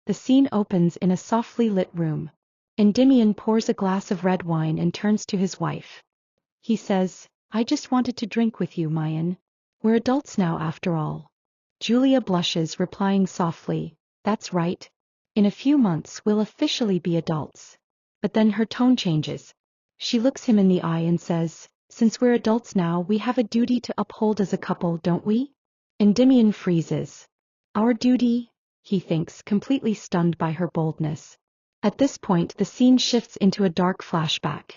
the scene opens in a softly lit room. Demian pours a glass of red wine and turns to his wife. He says, I just wanted to drink with you, Mayan. We're adults now after all. Julia blushes, replying softly, that's right. In a few months we'll officially be adults. But then her tone changes. She looks him in the eye and says, since we're adults now we have a duty to uphold as a couple, don't we? Demian freezes. Our duty? He thinks, completely stunned by her boldness. At this point the scene shifts into a dark flashback.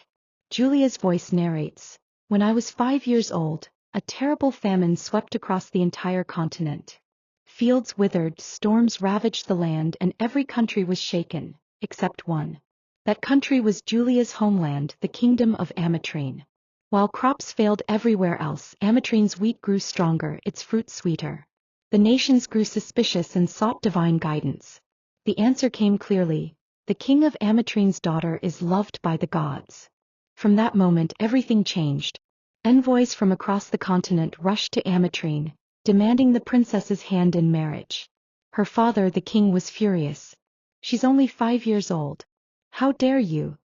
Julia's voice narrates, when I was 5 years old, a terrible famine swept across the entire continent. Fields withered, storms ravaged the land, and every country was shaken, except one. That country was Julia's homeland, the kingdom of Ametrine. While crops failed everywhere else, Ametrine's wheat grew stronger, its fruit sweeter. The nations grew suspicious and sought divine guidance. The answer came clearly. The king of Ametrine's daughter is loved by the gods. From that moment everything changed. Envoys from across the continent rushed to Ametrine, demanding the princess's hand in marriage. Her father, the king, was furious. She's only 5 years old. How dare you?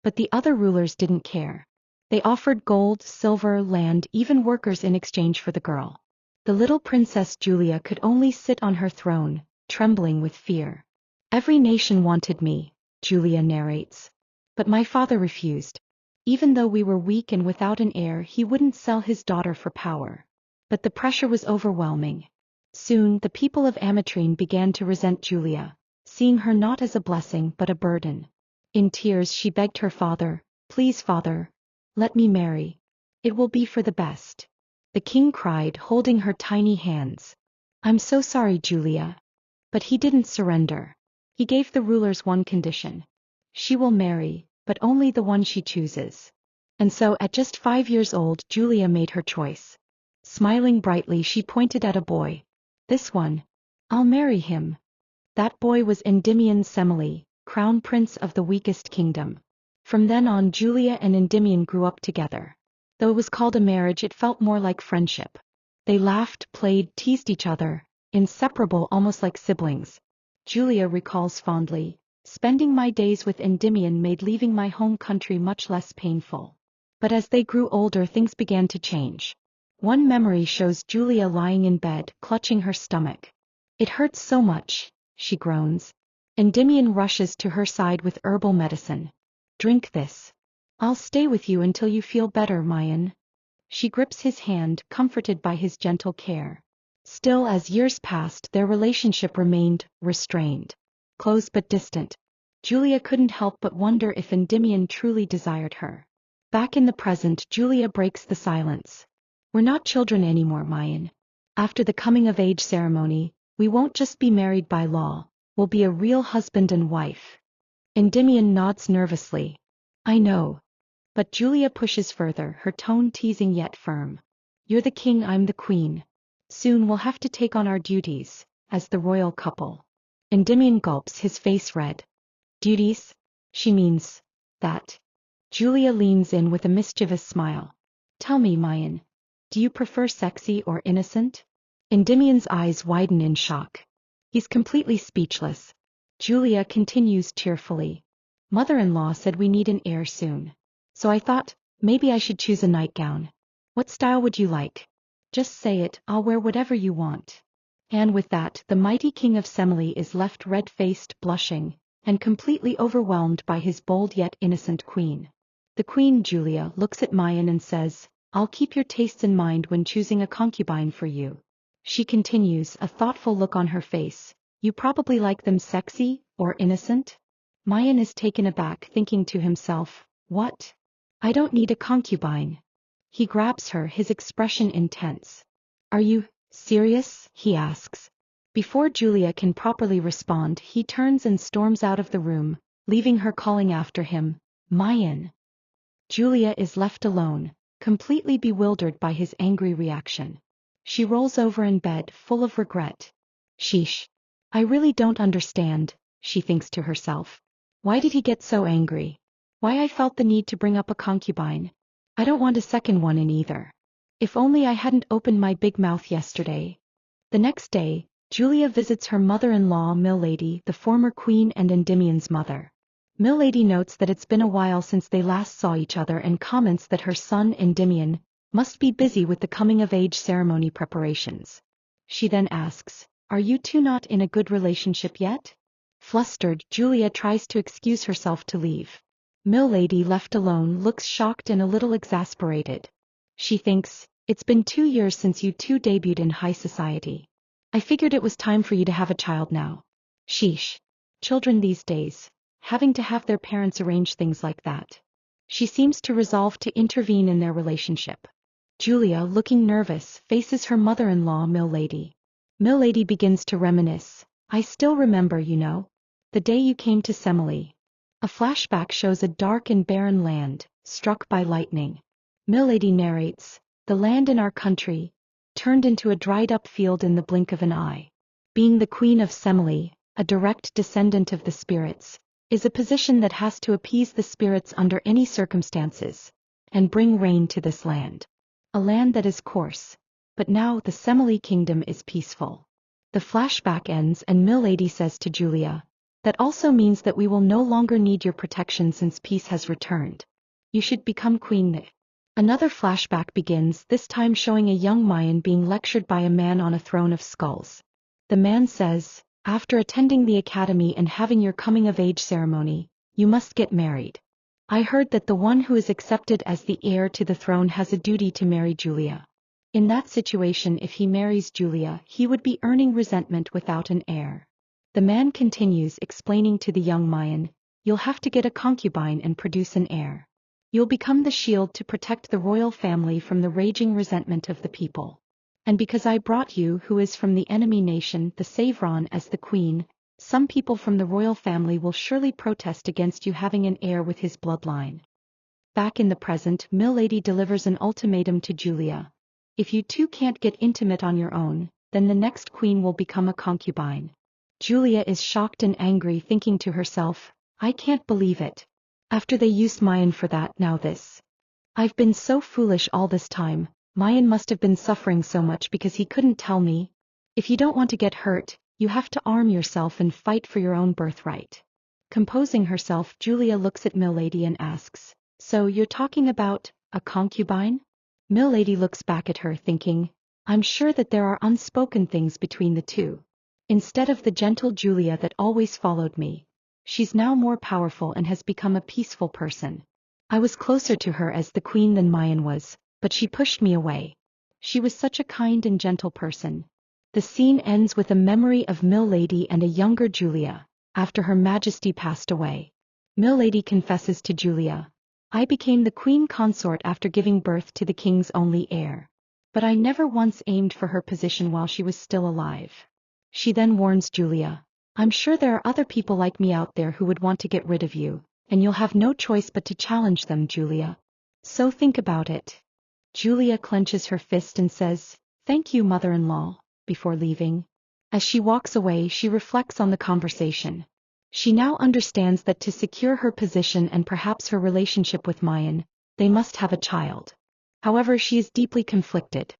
But the other rulers didn't care. They offered gold, silver, land, even workers in exchange for the girl. The little princess Julia could only sit on her throne, trembling with fear. Every nation wanted me, Julia narrates. But my father refused. Even though we were weak and without an heir, he wouldn't sell his daughter for power. But the pressure was overwhelming. Soon the people of Ametrine began to resent Julia, seeing her not as a blessing but a burden. In tears she begged her father, please father, let me marry. It will be for the best. The king cried, holding her tiny hands. I'm so sorry, Julia. But he didn't surrender. He gave the rulers one condition. She will marry, but only the one she chooses. And so at just 5 years old Julia made her choice. Smiling brightly she pointed at a boy. This one. I'll marry him. That boy was Demian Semele, crown prince of the weakest kingdom. From then on Julia and Demian grew up together. Though it was called a marriage, it felt more like friendship. They laughed, played, teased each other, inseparable, almost like siblings. Julia recalls fondly, spending my days with Demian made leaving my home country much less painful. But as they grew older things began to change. One memory shows Julia lying in bed, clutching her stomach. It hurts so much, she groans. Demian rushes to her side with herbal medicine. Drink this. I'll stay with you until you feel better, Mayan. She grips his hand, comforted by his gentle care. Still, as years passed, their relationship remained restrained. Close but distant. Julia couldn't help but wonder if Demian truly desired her. Back in the present, Julia breaks the silence. We're not children anymore, Mayan. After the coming-of-age ceremony, we won't just be married by law, we'll be a real husband and wife. Demian nods nervously. I know. But Julia pushes further, her tone teasing yet firm. You're the king, I'm the queen. Soon we'll have to take on our duties, as the royal couple. Demian gulps, his face red. Duties? She means that. Julia leans in with a mischievous smile. Tell me, Mayan, do you prefer sexy or innocent? Demian's eyes widen in shock. He's completely speechless. Julia continues tearfully. Mother-in-law said we need an heir soon. So I thought, maybe I should choose a nightgown. What style would you like? Just say it, I'll wear whatever you want. And with that, the mighty king of Semele is left red-faced, blushing, and completely overwhelmed by his bold yet innocent queen. The queen, Julia, looks at Mayan and says, I'll keep your tastes in mind when choosing a concubine for you. She continues, a thoughtful look on her face. You probably like them sexy, or innocent? Mayan is taken aback, thinking to himself, what? I don't need a concubine. He grabs her, his expression intense. Are you serious? He asks. Before Julia can properly respond, he turns and storms out of the room, leaving her calling after him, Mayan. Julia is left alone, completely bewildered by his angry reaction. She rolls over in bed, full of regret. Sheesh. I really don't understand, she thinks to herself. Why did he get so angry? Why I felt the need to bring up a concubine. I don't want a second one in either. If only I hadn't opened my big mouth yesterday. The next day, Julia visits her mother-in-law Milady, the former queen and Endymion's mother. Milady notes that it's been a while since they last saw each other and comments that her son Endymion must be busy with the coming-of-age ceremony preparations. She then asks, "Are you two not in a good relationship yet?" Flustered, Julia tries to excuse herself to leave. Milady, left alone, looks shocked and a little exasperated. She thinks, "It's been 2 years since you two debuted in high society. I figured it was time for you to have a child now. Sheesh. Children these days, having to have their parents arrange things like that." She seems to resolve to intervene in their relationship. Julia, looking nervous, faces her mother-in-law Milady. Milady begins to reminisce. "I still remember, you know. The day you came to Semele." A flashback shows a dark and barren land, struck by lightning. Milady narrates, "The land in our country turned into a dried-up field in the blink of an eye." Being the queen of Semele, a direct descendant of the spirits, is a position that has to appease the spirits under any circumstances, and bring rain to this land. A land that is coarse. But now the Semele kingdom is peaceful. The flashback ends and Milady says to Julia, "That also means that we will no longer need your protection since peace has returned. You should become queen." Another flashback begins, this time showing a young Mayan being lectured by a man on a throne of skulls. The man says, "After attending the academy and having your coming-of-age ceremony, you must get married. I heard that the one who is accepted as the heir to the throne has a duty to marry Julia. In that situation, if he marries Julia, he would be earning resentment without an heir." The man continues, explaining to the young Mayan, "You'll have to get a concubine and produce an heir. You'll become the shield to protect the royal family from the raging resentment of the people. And because I brought you, who is from the enemy nation, the Savron, as the queen, some people from the royal family will surely protest against you having an heir with his bloodline." Back in the present, Milady delivers an ultimatum to Julia. "If you two can't get intimate on your own, then the next queen will become a concubine." Julia is shocked and angry, thinking to herself, "I can't believe it. After they used Mayan for that, now this. I've been so foolish all this time. Mayan must have been suffering so much because he couldn't tell me. If you don't want to get hurt, you have to arm yourself and fight for your own birthright." Composing herself, Julia looks at Milady and asks, "So you're talking about a concubine?" Milady looks back at her, thinking, "I'm sure that there are unspoken things between the two. Instead of the gentle Julia that always followed me, she's now more powerful and has become a peaceful person. I was closer to her as the queen than Mayan was, but she pushed me away. She was such a kind and gentle person." The scene ends with a memory of Milady and a younger Julia, after Her Majesty passed away. Milady confesses to Julia, "I became the queen consort after giving birth to the king's only heir. But I never once aimed for her position while she was still alive." She then warns Julia, "I'm sure there are other people like me out there who would want to get rid of you, and you'll have no choice but to challenge them, Julia. So think about it." Julia clenches her fist and says, "Thank you, mother-in-law," before leaving. As she walks away, she reflects on the conversation. She now understands that to secure her position and perhaps her relationship with Mayan, they must have a child. However, she is deeply conflicted.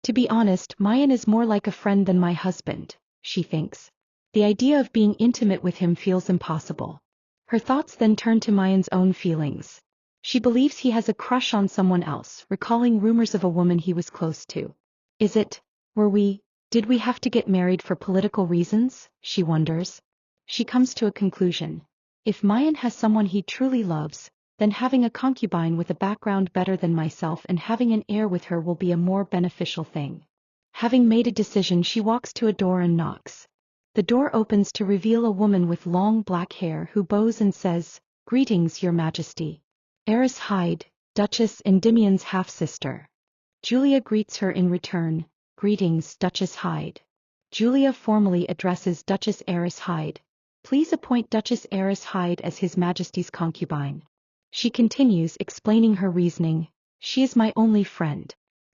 "To be honest, Mayan is more like a friend than my husband," she thinks. "The idea of being intimate with him feels impossible." Her thoughts then turn to Mayan's own feelings. She believes he has a crush on someone else, recalling rumors of a woman he was close to. Did we have to get married for political reasons? She wonders. She comes to a conclusion. If Mayan has someone he truly loves, then having a concubine with a background better than myself and having an heir with her will be a more beneficial thing. Having made a decision, she walks to a door and knocks. The door opens to reveal a woman with long black hair who bows and says, "Greetings, Your Majesty. Aerys Hyde, Duchess and Demian's half-sister." Julia greets her in return, "Greetings, Duchess Hyde." Julia formally addresses Duchess Aerys Hyde. "Please appoint Duchess Aerys Hyde as His Majesty's concubine." She continues, explaining her reasoning. "She is my only friend.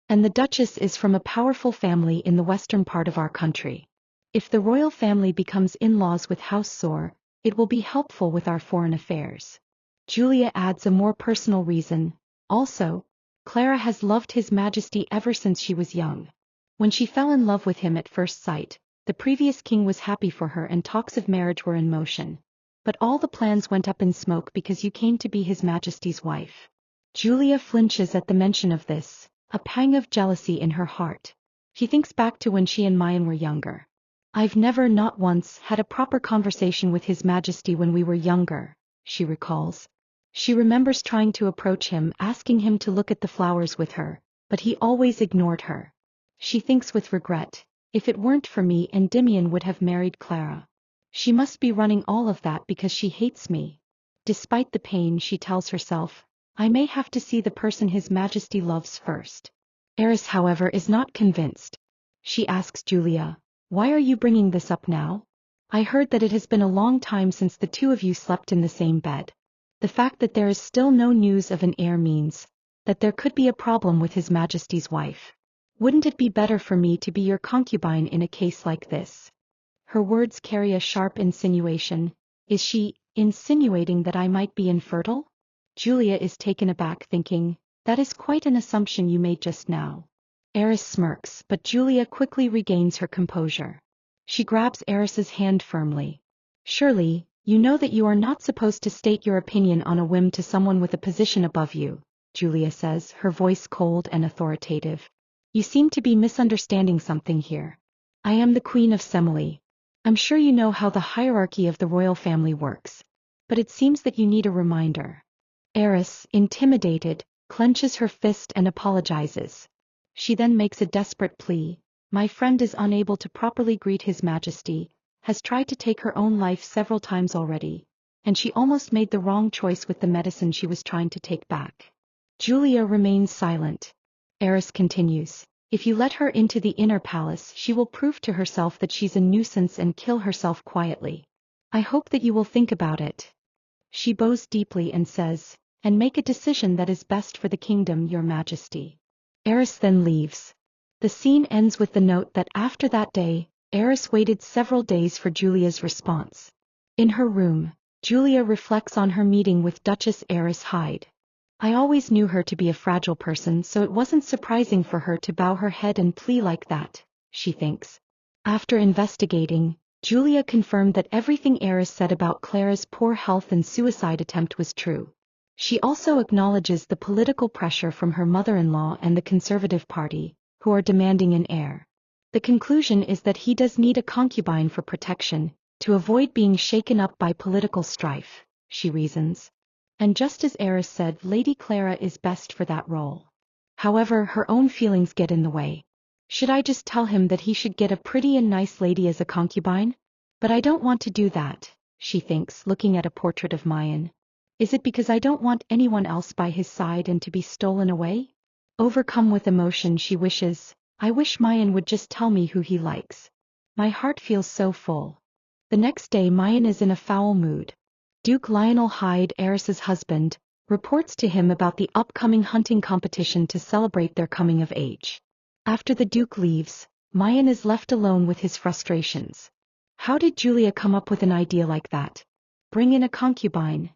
And the Duchess is from a powerful family in the western part of our country. If the royal family becomes in-laws with House Sor, it will be helpful with our foreign affairs." Julia adds a more personal reason. "Also, Clara has loved His Majesty ever since she was young. When she fell in love with him at first sight, The previous king was happy for her and talks of marriage were in motion. But all the plans went up in smoke because you came to be His Majesty's wife. Julia flinches at the mention of this, a pang of jealousy in her heart. She thinks back to when she and Mayan were younger. I've never, not once, had a proper conversation with His Majesty when we were younger, she recalls. She remembers trying to approach him, asking him to look at the flowers with her, but he always ignored her. She thinks with regret, if it weren't for me, Endymion would have married Clara. She must be running all of that because she hates me. Despite the pain, she tells herself, I may have to see the person His Majesty loves first. Aerys, however, is not convinced. She asks Julia, why are you bringing this up now? I heard that it has been a long time since the two of you slept in the same bed. The fact that there is still no news of an heir means that there could be a problem with His Majesty's wife. Wouldn't it be better for me to be your concubine in a case like this? Her words carry a sharp insinuation. Is she insinuating that I might be infertile? Julia is taken aback, thinking, that is quite an assumption you made just now. Aerys smirks, but Julia quickly regains her composure. She grabs Aerys's hand firmly. Surely, you know that you are not supposed to state your opinion on a whim to someone with a position above you, Julia says, her voice cold and authoritative. You seem to be misunderstanding something here. I am the Queen of Semele. I'm sure you know how the hierarchy of the royal family works. But it seems that you need a reminder. Aerys, intimidated, clenches her fist and apologizes. She then makes a desperate plea. My friend is unable to properly greet His Majesty, has tried to take her own life several times already, and she almost made the wrong choice with the medicine she was trying to take back. Julia remains silent. Aerys continues, if you let her into the inner palace, she will prove to herself that she's a nuisance and kill herself quietly. I hope that you will think about it. She bows deeply and says, and make a decision that is best for the kingdom, Your Majesty. Aerys then leaves. The scene ends with the note that after that day, Aerys waited several days for Julia's response. In her room, Julia reflects on her meeting with Duchess Aerys Hyde. I always knew her to be a fragile person, so it wasn't surprising for her to bow her head and plea like that, she thinks. After investigating, Julia confirmed that everything Aerys said about Clara's poor health and suicide attempt was true. She also acknowledges the political pressure from her mother-in-law and the Conservative Party, who are demanding an heir. The conclusion is that he does need a concubine for protection, to avoid being shaken up by political strife, she reasons. And just as Aerys said, Lady Clara is best for that role. However, her own feelings get in the way. Should I just tell him that he should get a pretty and nice lady as a concubine? But I don't want to do that, she thinks, looking at a portrait of Mayan. Is it because I don't want anyone else by his side and to be stolen away? Overcome with emotion, she wishes, I wish Mayan would just tell me who he likes. My heart feels so full. The next day Mayan is in a foul mood. Duke Lionel Hyde, Aerys's husband, reports to him about the upcoming hunting competition to celebrate their coming of age. After the Duke leaves, Mayan is left alone with his frustrations. How did Julia come up with an idea like that? Bring in a concubine,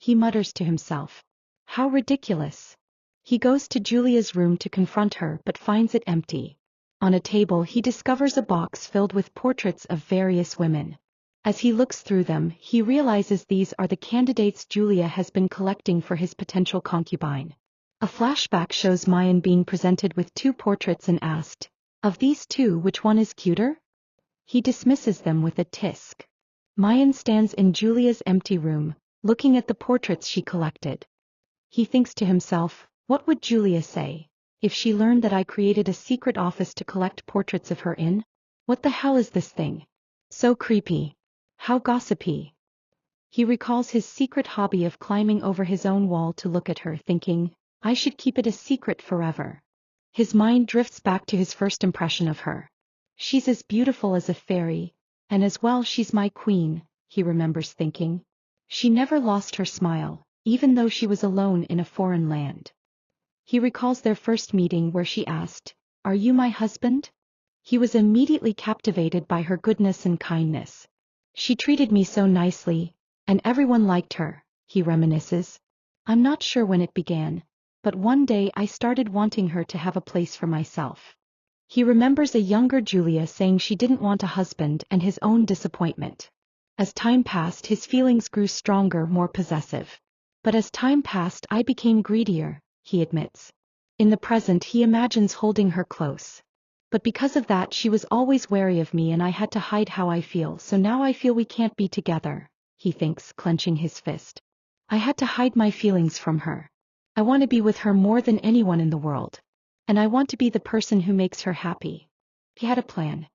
he mutters to himself. How ridiculous. He goes to Julia's room to confront her but finds it empty. On a table he discovers a box filled with portraits of various women. As he looks through them, he realizes these are the candidates Julia has been collecting for his potential concubine. A flashback shows Mayan being presented with two portraits and asked, of these two, which one is cuter? He dismisses them with a tisk. Mayan stands in Julia's empty room, looking at the portraits she collected. He thinks to himself, what would Julia say if she learned that I created a secret office to collect portraits of her in? What the hell is this thing? So creepy. How gossipy. He recalls his secret hobby of climbing over his own wall to look at her, thinking, I should keep it a secret forever. His mind drifts back to his first impression of her. She's as beautiful as a fairy, and as well she's my queen, he remembers thinking. She never lost her smile, even though she was alone in a foreign land. He recalls their first meeting where she asked, Are you my husband? He was immediately captivated by her goodness and kindness. She treated me so nicely, and everyone liked her, he reminisces. I'm not sure when it began, but one day I started wanting her to have a place for myself. He remembers a younger Julia saying she didn't want a husband and his own disappointment. As time passed, his feelings grew stronger, more possessive. But as time passed, I became greedier, he admits. In the present, he imagines holding her close. But because of that, she was always wary of me and I had to hide how I feel, so now I feel we can't be together, he thinks, clenching his fist. I had to hide my feelings from her. I want to be with her more than anyone in the world. And I want to be the person who makes her happy. He had a plan.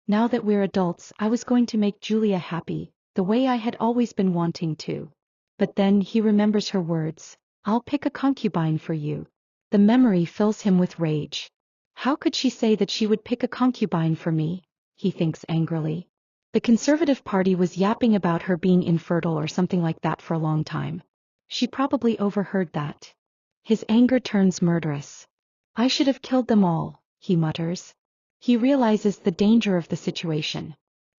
Now that we're adults, I was going to make Julia happy, the way I had always been wanting to. But then he remembers her words, "I'll pick a concubine for you." The memory fills him with rage. How could she say that she would pick a concubine for me? He thinks angrily. The Conservative Party was yapping about her being infertile or something like that for a long time. She probably overheard that. His anger turns murderous. I should have killed them all, he mutters. He realizes the danger of the situation.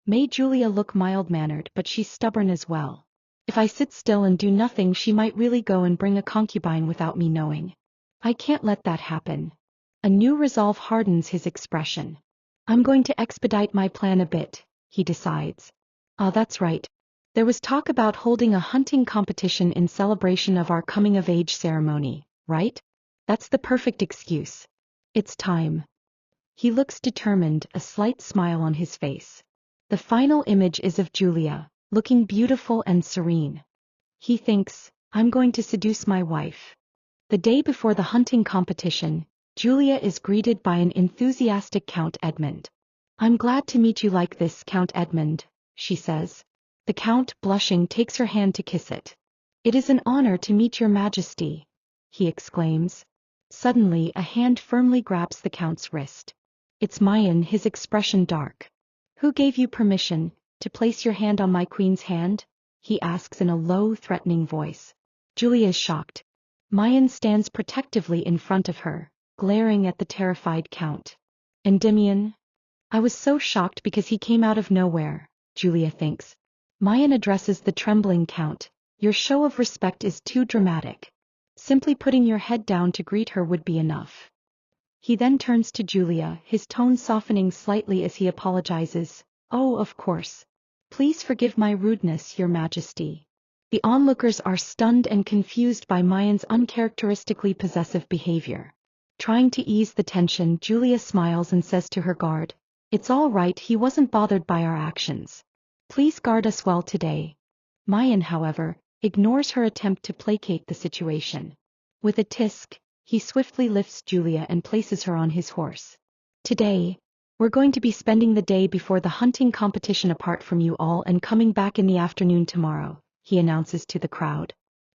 May Julia look mild-mannered, but she's stubborn as well. If I sit still and do nothing, she might really go and bring a concubine without me knowing. I can't let that happen. A new resolve hardens his expression. I'm going to expedite my plan a bit, he decides. Ah, that's right. There was talk about holding a hunting competition in celebration of our coming-of-age ceremony, right? That's the perfect excuse. It's time. He looks determined, a slight smile on his face. The final image is of Julia, looking beautiful and serene. He thinks, I'm going to seduce my wife. The day before the hunting competition, Julia is greeted by an enthusiastic Count Edmund. I'm glad to meet you like this, Count Edmund, she says. The Count, blushing, takes her hand to kiss it. It is an honor to meet your Majesty, he exclaims. Suddenly, a hand firmly grabs the Count's wrist. It's Mayan, his expression dark. Who gave you permission to place your hand on my queen's hand? He asks in a low, threatening voice. Julia is shocked. Mayan stands protectively in front of her, glaring at the terrified Count. And Demian? I was so shocked because he came out of nowhere, Julia thinks. Mayan addresses the trembling Count. Your show of respect is too dramatic. Simply putting your head down to greet her would be enough. He then turns to Julia, his tone softening slightly as he apologizes. Oh, of course. Please forgive my rudeness, Your Majesty. The onlookers are stunned and confused by Mayan's uncharacteristically possessive behavior. Trying to ease the tension, Julia smiles and says to her guard, It's all right, he wasn't bothered by our actions. Please guard us well today. Mayan, however, ignores her attempt to placate the situation. With a tisk, he swiftly lifts Julia and places her on his horse. Today, we're going to be spending the day before the hunting competition apart from you all and coming back in the afternoon tomorrow, he announces to the crowd.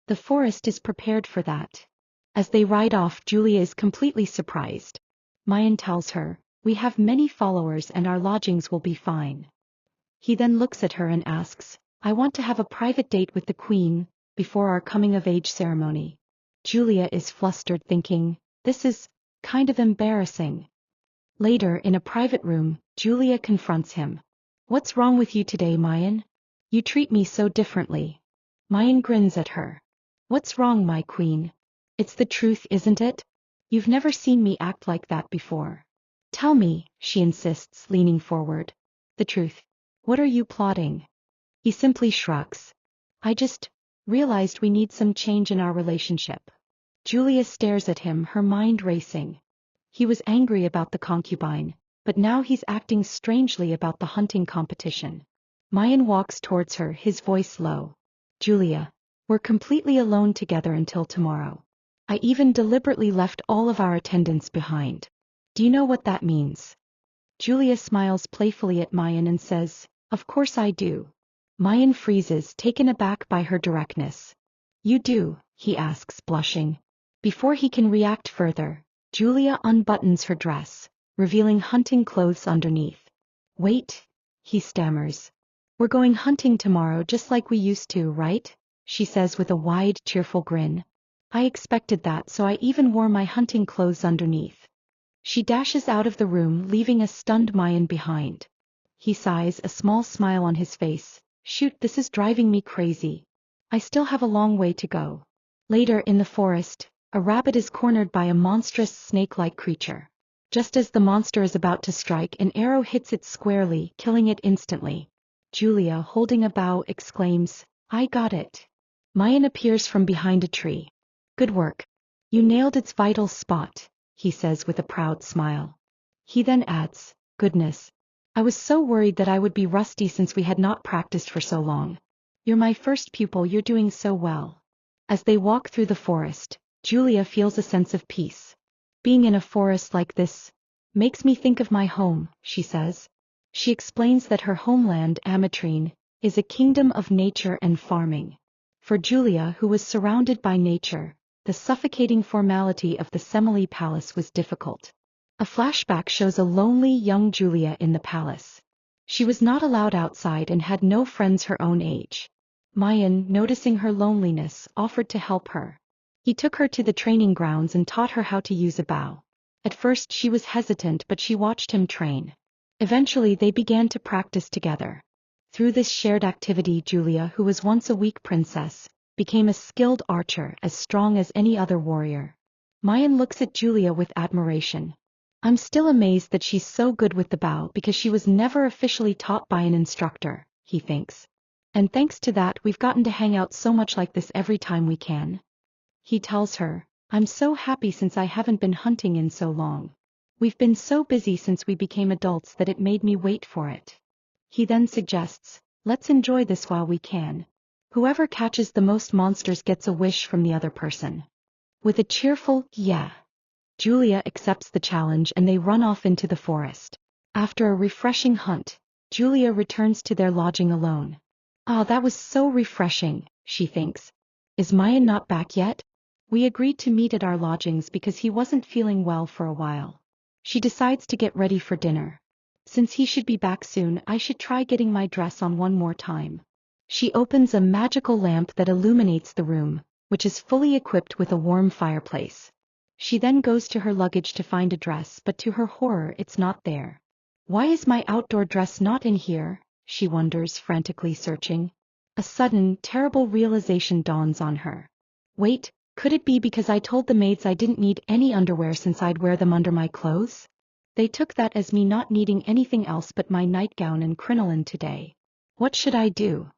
The forest is prepared for that. As they ride off, Julia is completely surprised. Mayan tells her, We have many followers and our lodgings will be fine. He then looks at her and asks, I want to have a private date with the Queen before our coming-of-age ceremony. Julia is flustered, thinking, this is kind of embarrassing. Later, in a private room, Julia confronts him. What's wrong with you today, Mayan? You treat me so differently. Mayan grins at her. What's wrong, my queen? It's the truth, isn't it? You've never seen me act like that before. Tell me, she insists, leaning forward. The truth. What are you plotting? He simply shrugs. I just realized we need some change in our relationship. Julia stares at him, her mind racing. He was angry about the concubine, but now he's acting strangely about the hunting competition. Mayan walks towards her, his voice low. Julia, we're completely alone together until tomorrow. I even deliberately left all of our attendants behind. Do you know what that means? Julia smiles playfully at Mayan and says, Of course I do. Mayan freezes, taken aback by her directness. You do? He asks, blushing. Before he can react further, Julia unbuttons her dress, revealing hunting clothes underneath. Wait, he stammers. We're going hunting tomorrow just like we used to, right? She says with a wide, cheerful grin. I expected that, so I even wore my hunting clothes underneath. She dashes out of the room, leaving a stunned Mayan behind. He sighs, a small smile on his face. Shoot, this is driving me crazy. I still have a long way to go. Later, in the forest, a rabbit is cornered by a monstrous snake-like creature. Just as the monster is about to strike, an arrow hits it squarely, killing it instantly. Julia, holding a bow, exclaims, "I got it." Mayan appears from behind a tree. "Good work. You nailed its vital spot," he says with a proud smile. He then adds, "Goodness. I was so worried that I would be rusty since we had not practiced for so long. You're my first pupil, you're doing so well." As they walk through the forest, Julia feels a sense of peace. "Being in a forest like this makes me think of my home," she says. She explains that her homeland, Ametrine, is a kingdom of nature and farming. For Julia, who was surrounded by nature, the suffocating formality of the Semele Palace was difficult. A flashback shows a lonely young Julia in the palace. She was not allowed outside and had no friends her own age. Mayan, noticing her loneliness, offered to help her. He took her to the training grounds and taught her how to use a bow. At first she was hesitant, but she watched him train. Eventually they began to practice together. Through this shared activity, Julia, who was once a weak princess, became a skilled archer, as strong as any other warrior. Mayan looks at Julia with admiration. "I'm still amazed that she's so good with the bow because she was never officially taught by an instructor," he thinks. "And thanks to that, we've gotten to hang out so much like this every time we can." He tells her, "I'm so happy since I haven't been hunting in so long. We've been so busy since we became adults that it made me wait for it." He then suggests, "Let's enjoy this while we can. Whoever catches the most monsters gets a wish from the other person." With a cheerful, "Yeah," Julia accepts the challenge and they run off into the forest. After a refreshing hunt, Julia returns to their lodging alone. "Ah, that was so refreshing," she thinks. "Is Mayan not back yet? We agreed to meet at our lodgings because he wasn't feeling well for a while." She decides to get ready for dinner. Since he should be back soon, I should try getting my dress on one more time. She opens a magical lamp that illuminates the room, which is fully equipped with a warm fireplace. She then goes to her luggage to find a dress, but to her horror it's not there. "Why is my outdoor dress not in here?" she wonders, frantically searching. A sudden, terrible realization dawns on her. "Wait, could it be because I told the maids I didn't need any underwear since I'd wear them under my clothes? They took that as me not needing anything else but my nightgown and crinoline today. What should I do?"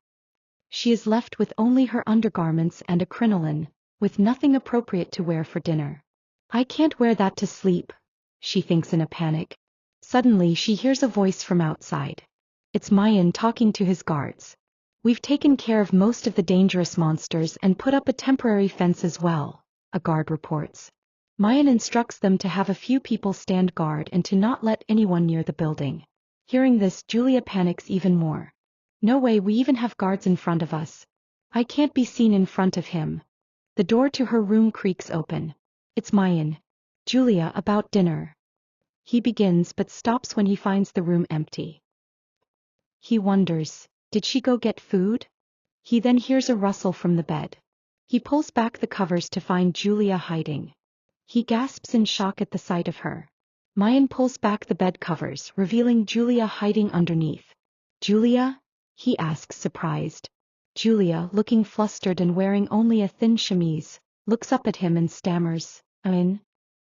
She is left with only her undergarments and a crinoline, with nothing appropriate to wear for dinner. "I can't wear that to sleep," she thinks in a panic. Suddenly she hears a voice from outside. It's Mayan talking to his guards. "We've taken care of most of the dangerous monsters and put up a temporary fence as well," a guard reports. Mayan instructs them to have a few people stand guard and to not let anyone near the building. Hearing this, Julia panics even more. "No way, we even have guards in front of us. I can't be seen in front of him." The door to her room creaks open. It's Mayan. "Julia, about dinner." He begins but stops when he finds the room empty. He wonders, did she go get food? He then hears a rustle from the bed. He pulls back the covers to find Julia hiding. He gasps in shock at the sight of her. Mayan pulls back the bed covers, revealing Julia hiding underneath. "Julia?" he asks, surprised. Julia, looking flustered and wearing only a thin chemise, looks up at him and stammers,